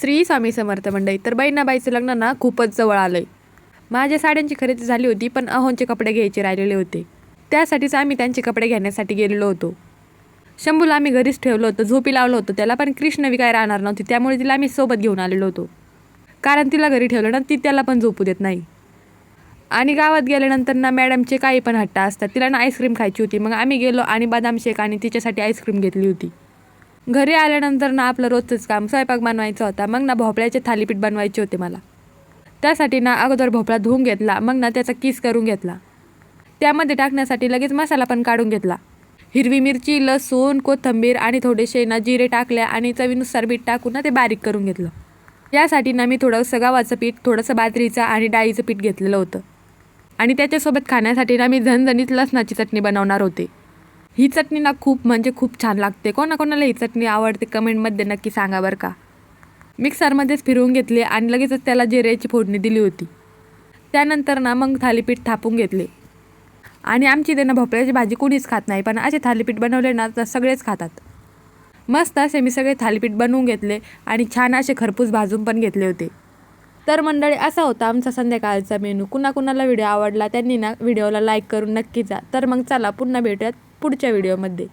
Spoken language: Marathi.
श्री स्वामी समर्थ मंडळी. तर बहिणाबाईचं लग्न ना खूपच जवळ आलं आहे. माझ्या साड्यांची खरेदी झाली होती, पण अहोंचे कपडे घ्यायचे राहिलेले होते. त्यासाठीच आम्ही त्यांचे कपडे घेण्यासाठी गेलेलो होतो. शंभूला आम्ही घरीच ठेवलं होतं, झोपी लावलं होतं त्याला, पण कृष्णवी काय राहणार नव्हती, त्यामुळे तिला आम्ही सोबत घेऊन आलेलो होतो. कारण तिला घरी ठेवलं ना ती त्याला पण झोपू देत नाही. आणि गावात गेल्यानंतर ना मॅडमचे काही पण हट्ट असतात. तिला ना आईस्क्रीम खायची होती. मग आम्ही गेलो आणि बदाम शेक आणि तिच्यासाठी आईस्क्रीम घेतली होती. घरी आल्यानंतर ना आपलं रोजचंच काम स्वयंपाक बनवायचा होता. मग ना भोपळ्याचे थालीपीठ बनवायचे होते मला. त्यासाठी ना अगोदर भोपळा धुवून घेतला, मग ना त्याचा किस करून घेतला. त्यामध्ये टाकण्यासाठी लगेच मसाला पण काढून घेतला. हिरवी मिरची, लसूण, कोथिंबीर आणि थोडेसे ना जिरे टाकले आणि चवीनुसार मीठ टाकून ना ते बारीक करून घेतलं. यासाठी ना मी थोडंसं गव्हाचं पीठ, थोडंसं बाजरीचं आणि डाळीचं पीठ घेतलेलं होतं. आणि त्याच्यासोबत खाण्यासाठी ना मी झणझणीत लसणाची चटणी बनवणार होते. ही चटणी ना खूप म्हणजे खूप छान लागते. कोणाकोणाला ही चटणी आवडते कमेंटमध्ये नक्की सांगा बरं का. मिक्सरमध्येच फिरवून घेतले आणि लगेचच त्याला जिऱ्याची फोडणी दिली होती. त्यानंतर ना मग थालीपीठ थापून घेतले. आणि आमची त्यांना भोपळ्याची भाजी कोणीच खात नाही, पण असे थालीपीठ बनवले ना तर सगळेच खातात. मस्त असे मी सगळे थालीपीठ बनवून घेतले आणि छान असे खरपूस भाजून पण घेतले होते. तर मंडळी असा होता आमचा संध्याकाळचा मेनू. कुणाकुणाला व्हिडिओ आवडला त्यांनी ना व्हिडिओला लाईक करून नक्की जा. तर मग चला पुन्हा भेटूयात पुढच्या व्हिडिओमध्ये.